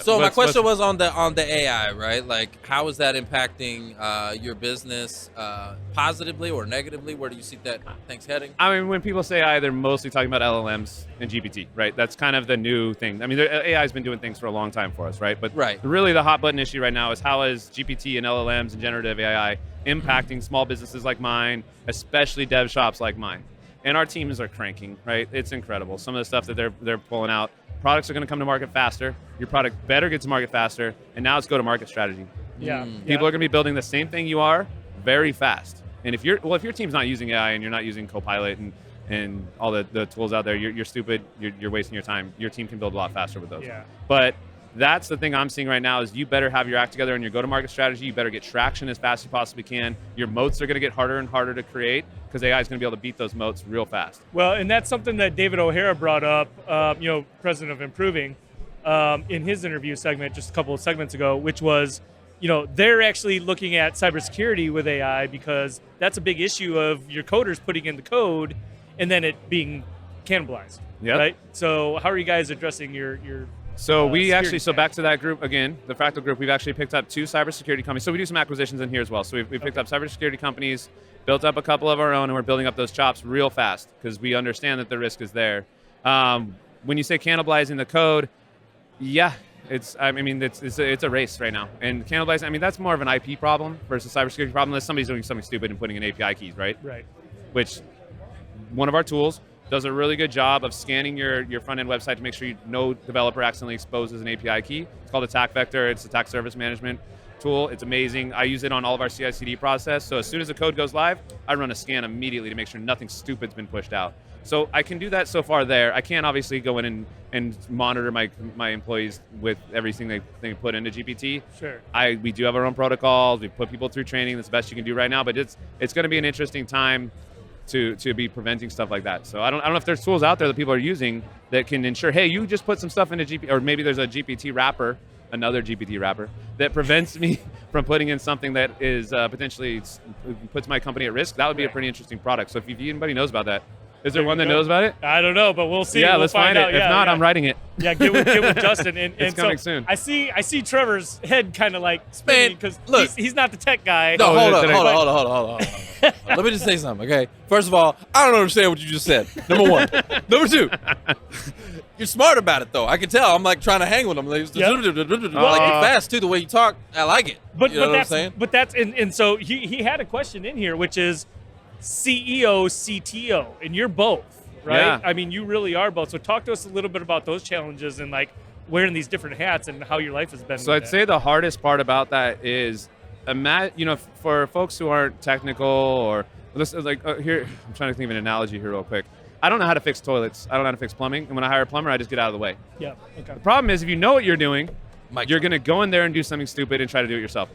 So my question was on the AI, right? Like, how is that impacting your business positively or negatively? Where do you see that things heading? I mean, when people say AI, they're mostly talking about LLMs and GPT, right? That's kind of the new thing. I mean, AI has been doing things for a long time for us, right? But really the hot button issue right now is how is GPT and LLMs and generative AI impacting small businesses like mine, especially dev shops like mine. And our teams are cranking, right? It's incredible. Some of the stuff that they're pulling out. Products are going to come to market faster. Your product better get to market faster. And now it's go-to-market strategy. Yeah. People are going to be building the same thing you are very fast. And if your team's not using AI and you're not using Copilot and all the tools out there, you're stupid. You're wasting your time. Your team can build a lot faster with those. Yeah. But that's the thing I'm seeing right now is you better have your act together in your go-to-market strategy. You better get traction as fast as you possibly can. Your moats are going to get harder and harder to create because AI is going to be able to beat those moats real fast. Well, and that's something that David O'Hara brought up, president of Improving, in his interview segment just a couple of segments ago, which was, they're actually looking at cybersecurity with AI because that's a big issue of your coders putting in the code and then it being cannibalized. Yep. Right? So how are you guys addressing your So back to that group again, the Fractal group, we've actually picked up 2 cybersecurity companies. So we do some acquisitions in here as well. So we've picked up cybersecurity companies, built up a couple of our own, and we're building up those chops real fast because we understand that the risk is there. When you say cannibalizing the code, yeah, it's a race right now. And cannibalizing, that's more of an IP problem versus a cybersecurity problem unless somebody's doing something stupid and putting in API keys, right? Right. Which one of our tools does a really good job of scanning your front-end website to make sure no developer accidentally exposes an API key. It's called Attack Vector. It's Attack Service Management tool. It's amazing. I use it on all of our CI/CD process. So as soon as the code goes live, I run a scan immediately to make sure nothing stupid's been pushed out. So I can do that so far there. I can't obviously go in and monitor my employees with everything they put into GPT. Sure. We do have our own protocols. We put people through training. That's the best you can do right now. But it's going to be an interesting time to be preventing stuff like that. So I don't know if there's tools out there that people are using that can ensure, hey, you just put some stuff into GPT, or maybe there's a GPT wrapper, another GPT wrapper, that prevents me from putting in something that is potentially puts my company at risk. That would be a pretty interesting product. So if anybody knows about that, is there one that knows about it? I don't know, but we'll see. Yeah, we'll let's find it. If not, I'm writing it. Yeah, get with Justin. And it's coming soon. I see Trevor's head kind of like spinning because he's not the tech guy. No, hold on. Let me just say something, okay? First of all, I don't understand what you just said. Number 1. Number 2, you're smart about it though. I can tell. I'm like trying to hang with him. Like you're fast too. The way you talk, I like it. But you know what I'm saying? But that's and so he had a question in here, which is CEO, CTO, and you're both, right? Yeah. I mean, you really are both. So talk to us a little bit about those challenges and like wearing these different hats and how your life has been. So I'd say the hardest part about that is, for folks who aren't technical or here, I'm trying to think of an analogy here real quick. I don't know how to fix toilets. I don't know how to fix plumbing. And when I hire a plumber, I just get out of the way. Yeah. Okay. The problem is if you know what you're doing, you're going to go in there and do something stupid and try to do it yourself.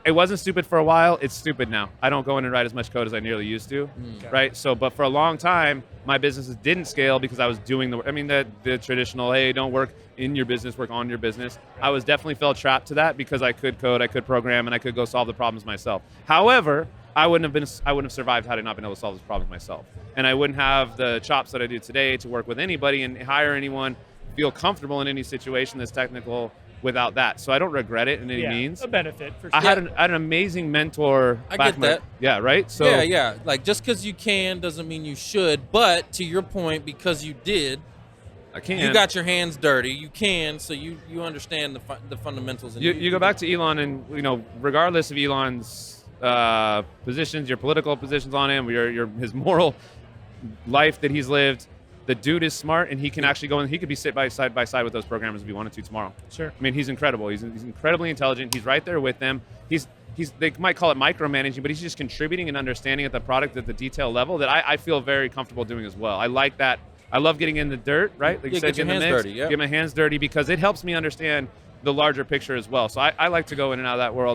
It wasn't stupid for a while. It's stupid now. I don't go in and write as much code as I nearly used to, right? So, but for a long time, my businesses didn't scale because I was doing the traditional, hey, don't work in your business, work on your business. I was definitely fell trapped to that because I could code, I could program, and I could go solve the problems myself. However, I wouldn't have survived had I not been able to solve those problems myself. And I wouldn't have the chops that I do today to work with anybody and hire anyone, feel comfortable in any situation that's technical without that. So I don't regret it in any means. A benefit for sure. I had an amazing mentor. I get that. Yeah, right? So yeah. Like just because you can doesn't mean you should. But to your point, because you did, I can. You got your hands dirty. You can, so you understand the fundamentals. And you go back to Elon, and regardless of Elon's positions, your political positions on him, his moral life that he's lived. The dude is smart, and he can actually go and he could be side by side with those programmers if he wanted to tomorrow. Sure. I mean, he's incredible. He's incredibly intelligent. He's right there with them. They might call it micromanaging, but he's just contributing and understanding at the product at the detail level that I feel very comfortable doing as well. I like that. I love getting in the dirt, right? Like you said, get your hands dirty. Yeah. Get my hands dirty because it helps me understand the larger picture as well. So I like to go in and out of that world.